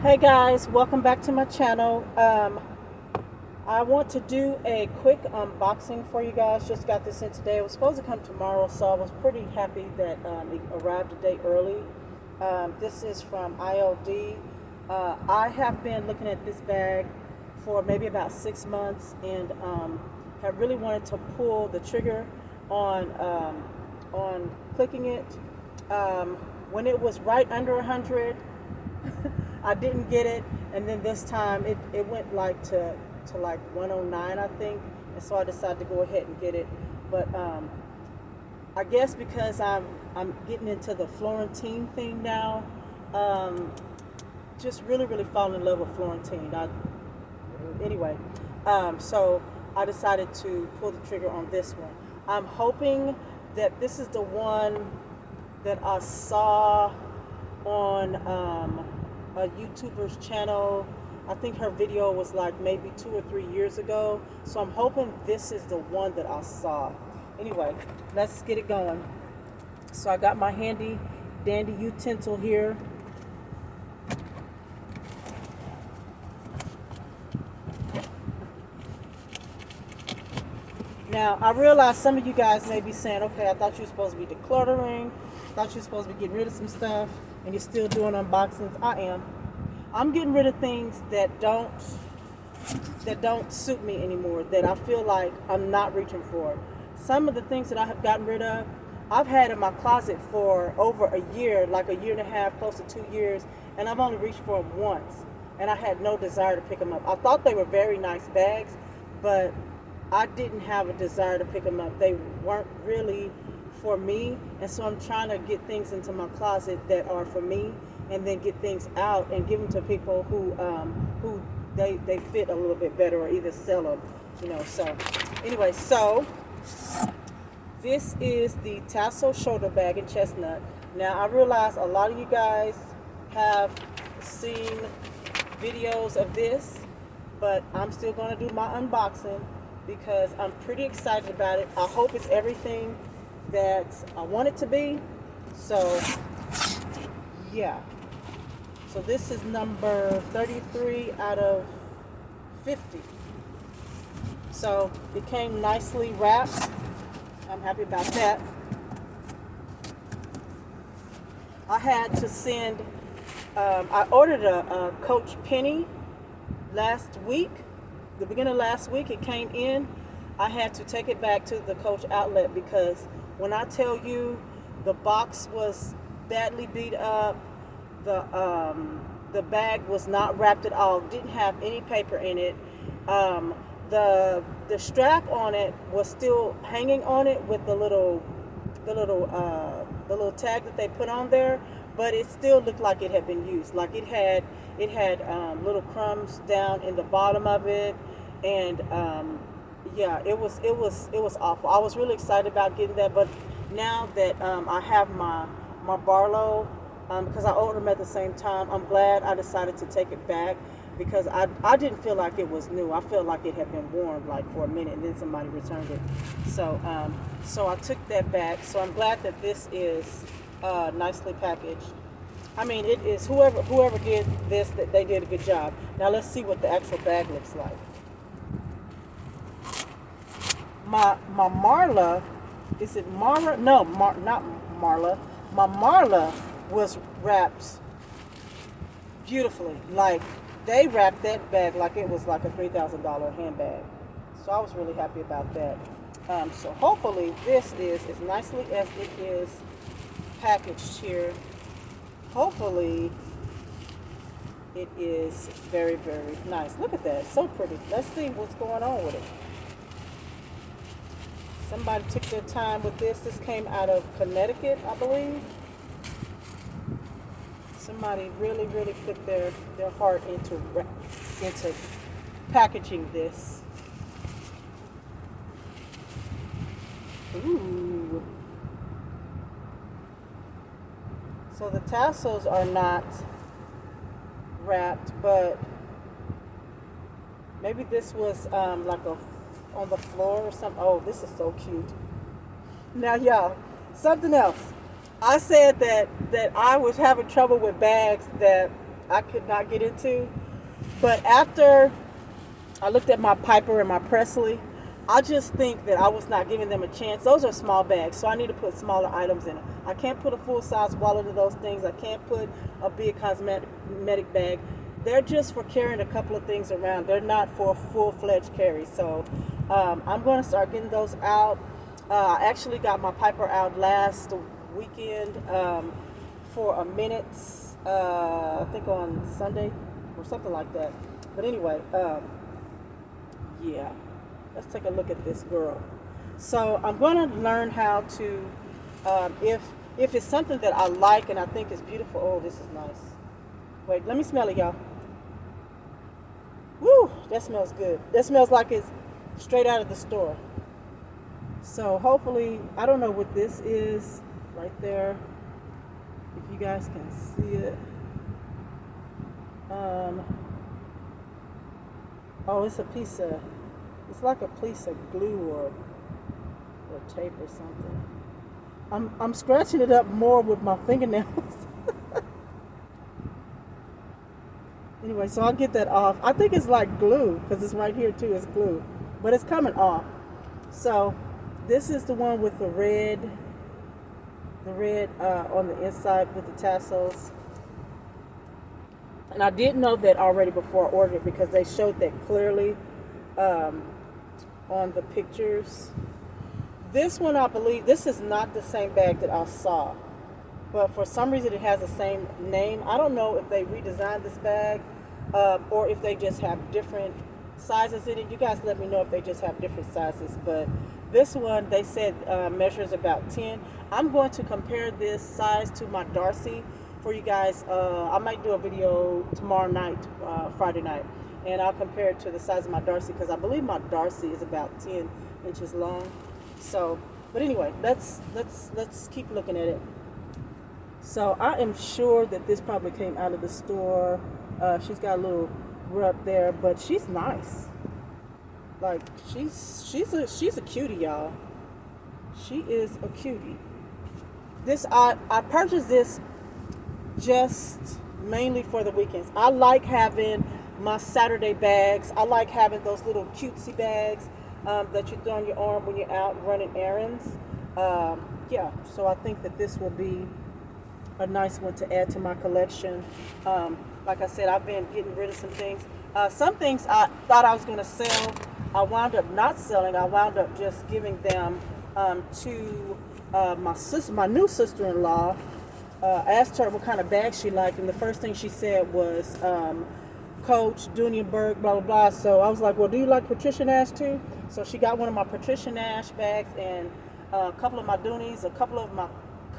Hey guys, welcome back to my channel. I want to do a quick unboxing for you guys. Just got this in today. It was supposed to come tomorrow, so I was pretty happy that it arrived a day early. This is from ILD. I have been looking at this bag for maybe about 6 months and have really wanted to pull the trigger on clicking it. When it was right under 100, I didn't get it, and then this time it went like to like 109, I think, and so I decided to go ahead and get it. But I guess because I'm getting into the Florentine thing now, just really falling in love with Florentine. Anyway, so I decided to pull the trigger on this one. I'm hoping that this is the one that I saw on a YouTuber's channel. I think her video was like maybe 2 or 3 years ago, so I'm hoping this is the one that I saw. Anyway, let's get it going. So I got my handy dandy utensil here. Now, I realize some of you guys may be saying, okay, I thought you were supposed to be decluttering, I thought you were supposed to be getting rid of some stuff, and you're still doing unboxings. I am. I'm getting rid of things that don't suit me anymore, that I feel like I'm not reaching for. Some of the things that I have gotten rid of, I've had in my closet for over a year, like a year and a half, close to 2 years, and I've only reached for them once, and I had no desire to pick them up. I thought they were very nice bags, but I didn't have a desire to pick them up. They weren't really for me, and so I'm trying to get things into my closet that are for me, and then get things out and give them to people who they fit a little bit better, or either sell them, you know. So anyway, so this is the TASSEL shoulder bag in chestnut. Now I realize a lot of you guys have seen videos of this, but I'm still going to do my unboxing because I'm pretty excited about it. I hope it's everything that I want it to be. So yeah. So this is number 33 out of 50. So it came nicely wrapped. I'm happy about that. I had to send, I ordered a Coach Penny last week. The beginning of last week it came in. I had to take it back to the Coach outlet because when I tell you the box was badly beat up, the bag was not wrapped at all, didn't have any paper in it. The strap on it was still hanging on it with the little tag that they put on there, but it still looked like it had been used. Like it had little crumbs down in the bottom of it, and yeah, it was awful. I was really excited about getting that, but now that I have my Barlow, because I ordered them at the same time, I'm glad I decided to take it back because I didn't feel like it was new. I felt like it had been worn like for a minute, and then somebody returned it. So so I took that back. So I'm glad that this is nicely packaged. I mean, it is, whoever did this, that they did a good job. Now let's see what the actual bag looks like. My Marla, is it Mara? No, not Marla. My Marla was wrapped beautifully. Like they wrapped that bag like it was like a $3,000 handbag. So I was really happy about that. So hopefully this is as nicely as it is packaged here. Hopefully it is very nice. Look at that, so pretty. Let's see what's going on with it. Somebody took their time with this. This came out of Connecticut, I believe. Somebody really put their heart into packaging this. Ooh. So the tassels are not wrapped, but maybe this was like on the floor or something. Oh, this is so cute. Now, y'all, something else. I said that I was having trouble with bags that I could not get into. But after I looked at my Piper and my Presley, I just think that I was not giving them a chance. Those are small bags, so I need to put smaller items in it. I can't put a full-size wallet in those things. I can't put a big cosmetic bag. They're just for carrying a couple of things around. They're not for full-fledged carry. So I'm going to start getting those out. I actually got my Piper out last weekend for a minute, I think on Sunday or something like that. But anyway, yeah. Let's take a look at this girl. So I'm going to learn how to, if it's something that I like and I think is beautiful. Oh, this is nice. Wait, let me smell it, y'all. Woo, that smells good. That smells like it's straight out of the store. So hopefully, I don't know what this is right there. If you guys can see it. Oh, it's a piece of, it's like a piece of glue or tape or something. I'm scratching it up more with my fingernails. Anyway, so I'll get that off. I think it's like glue because it's right here too. It's glue, but it's coming off. So this is the one with the red on the inside with the tassels. And I did know that already before I ordered it because they showed that clearly on the pictures. This one, I believe, this is not the same bag that I saw, but for some reason it has the same name. I don't know if they redesigned this bag or if they just have different sizes in it. You guys let me know if they just have different sizes, but this one they said measures about 10. I'm going to compare this size to my Darcy for you guys. I might do a video tomorrow night, Friday night, and I'll compare it to the size of my Darcy because I believe my Darcy is about 10 inches long. So, but anyway, let's keep looking at it. So I am sure that this probably came out of the store. She's got a little rub there, but she's nice. Like she's a cutie, y'all. She is a cutie. This I purchased this just mainly for the weekends. I like having my Saturday bags. I like having those little cutesy bags that you throw on your arm when you're out running errands. Yeah, so I think that this will be a nice one to add to my collection. Like I said, I've been getting rid of some things. Some things I thought I was going to sell, I wound up not selling. I wound up just giving them to my new sister-in-law. I asked her what kind of bag she liked, and the first thing she said was Coach, Dunionberg, blah, blah, blah. So I was like, well, do you like Patricia Nash too? So she got one of my Patricia Nash bags and a couple of my Doonies, a couple of my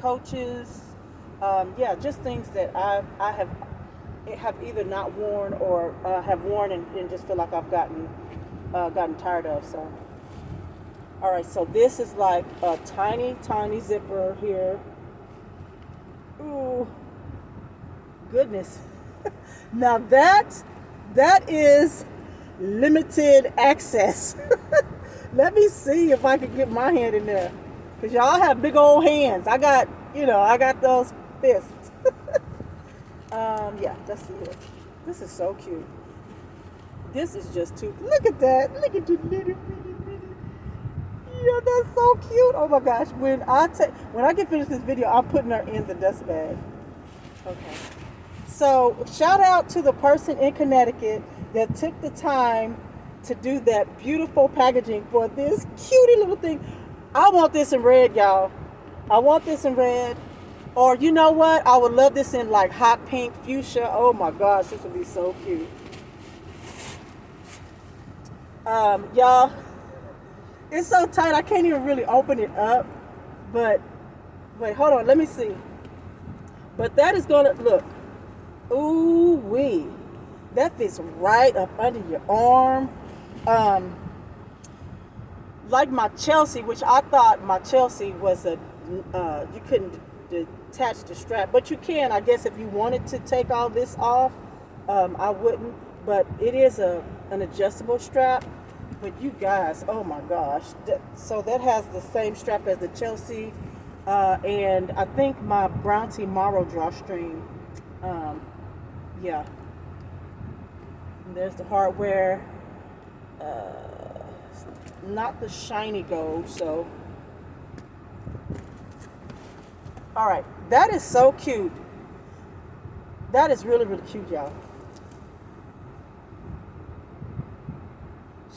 Coaches. Yeah, just things that I have either not worn or have worn and just feel like I've gotten tired of. So, all right, so this is like a tiny zipper here. Ooh, goodness. Now that is limited access. Let me see if I can get my hand in there, because y'all have big old hands. I got those fists. Yeah, let's see here. This is so cute. This is just too, look at that. Look at the little bitty. Yeah, that's so cute. Oh my gosh. When I get finished this video, I'm putting her in the dust bag. Okay. So shout out to the person in Connecticut that took the time to do that beautiful packaging for this cutie little thing. I want this in red, y'all. I want this in red. Or you know what? I would love this in like hot pink, fuchsia. Oh my gosh, this would be so cute. Y'all, it's so tight I can't even really open it up. But wait, hold on, let me see. But that is gonna look. Ooh wee. That fits right up under your arm. Like my Chelsea, which I thought my Chelsea was you couldn't detach the strap, but you can, I guess, if you wanted to take all this off. I wouldn't, but it is an adjustable strap. But you guys, oh my gosh, so that has the same strap as the Chelsea, and I think my Brown Tea Morrow drawstring. yeah. And there's the hardware. Not the shiny gold, so. All right, that is so cute. That is really, really cute, y'all.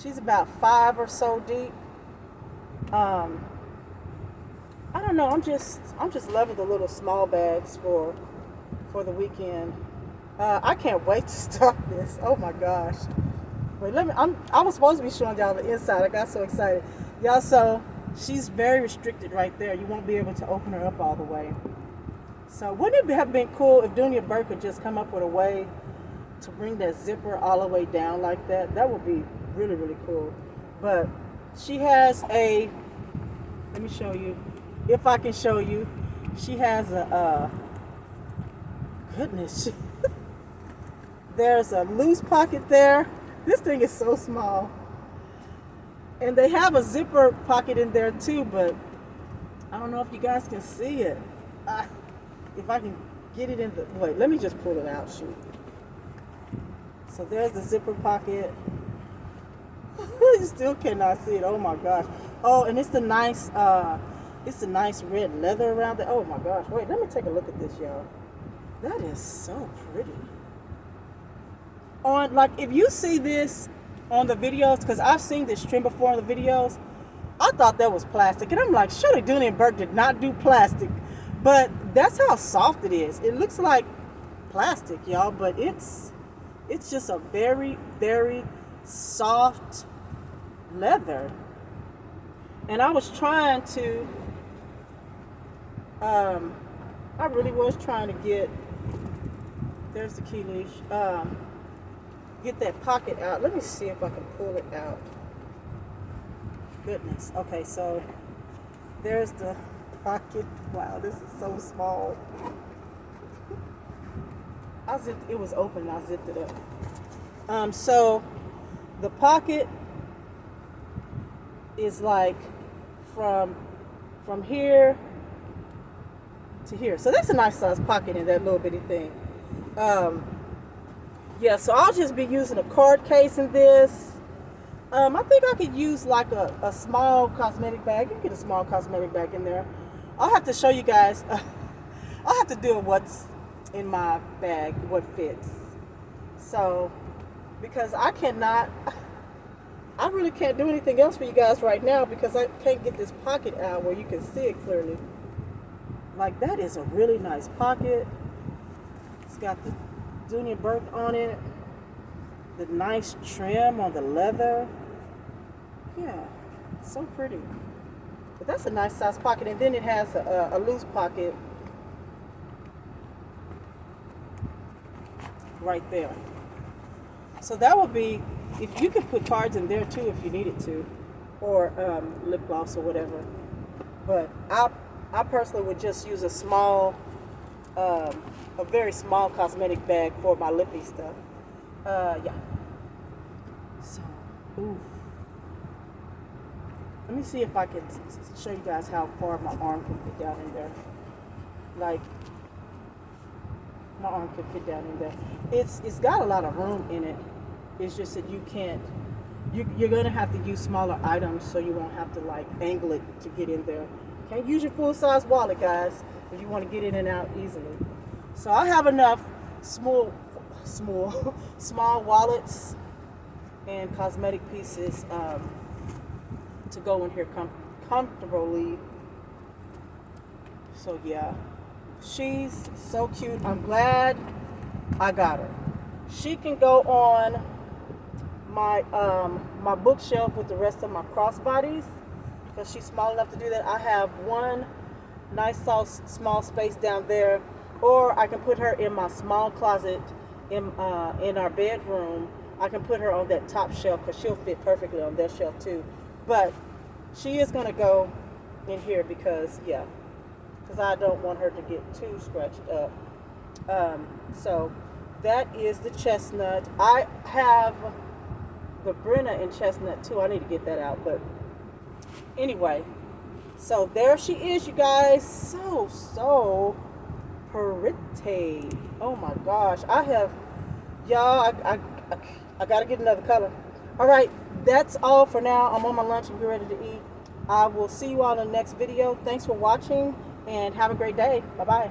She's about 5 or so deep. I don't know. I'm just loving the little small bags for the weekend. I can't wait to start this. Oh my gosh. Wait, I was supposed to be showing y'all the inside. I got so excited, y'all. So she's very restricted right there. You won't be able to open her up all the way. So wouldn't it have been cool if Dunia Burke could just come up with a way to bring that zipper all the way down like that? That would be really, really cool. But she has a, let me show you, if I can show you, she has a, goodness, there's a loose pocket there. This thing is so small. And they have a zipper pocket in there too, but I don't know if you guys can see it. If I can get it in the, wait, let me just pull it out, shoot. So there's the zipper pocket. You still cannot see it, oh my gosh. Oh, and it's the nice red leather around it. Oh my gosh, wait, let me take a look at this, y'all. That is so pretty. On, like, if you see this on the videos, because I've seen this trim before in the videos, I thought that was plastic. And I'm like, surely Dunia Burke did not do plastic. But that's how soft it is. It looks like plastic, y'all, but it's just a very, very soft leather. And I was trying to, I really was trying to get, there's the key leash, get that pocket out. Let me see if I can pull it out. Goodness. Okay, so there's the pocket. Wow, this is so small. It was open and I zipped it up. So the pocket is like from here to here. So that's a nice size pocket in that little bitty thing. Yeah, so I'll just be using a card case in this. I think I could use like a small cosmetic bag. You can get a small cosmetic bag in there. I'll have to show you guys. I'll have to do what's in my bag, what fits. So, because I really can't do anything else for you guys right now because I can't get this pocket out where you can see it clearly. Like, that is a really nice pocket. It's got the Dunia Burke on it. The nice trim on the leather. Yeah, so pretty. But that's a nice size pocket. And then it has a loose pocket right there. So that would be, if you could put cards in there too if you needed to, or lip gloss or whatever. But I personally would just use a small, a very small cosmetic bag for my lippy stuff. Yeah. So, ooh. Let me see if I can show you guys how far my arm can fit down in there. Like, my arm can fit down in there. It's got a lot of room in it. It's just that you can't, you're gonna have to use smaller items so you won't have to like angle it to get in there. Can't use your full-size wallet, guys, if you want to get in and out easily. So I have enough small wallets and cosmetic pieces to go in here comfortably. So yeah, she's so cute. I'm glad I got her. She can go on my my bookshelf with the rest of my crossbodies because she's small enough to do that. I have one nice small space down there, or I can put her in my small closet in our bedroom. I can put her on that top shelf because she'll fit perfectly on that shelf too. But she is going to go in here because I don't want her to get too scratched up. So that is the chestnut. I have the Brenna in chestnut too. I need to get that out. But anyway, so there she is, you guys. So pretty. Oh my gosh. Y'all, I gotta get another color. All right, that's all for now. I'm on my lunch and get ready to eat. I will see you all in the next video. Thanks for watching and have a great day. Bye bye.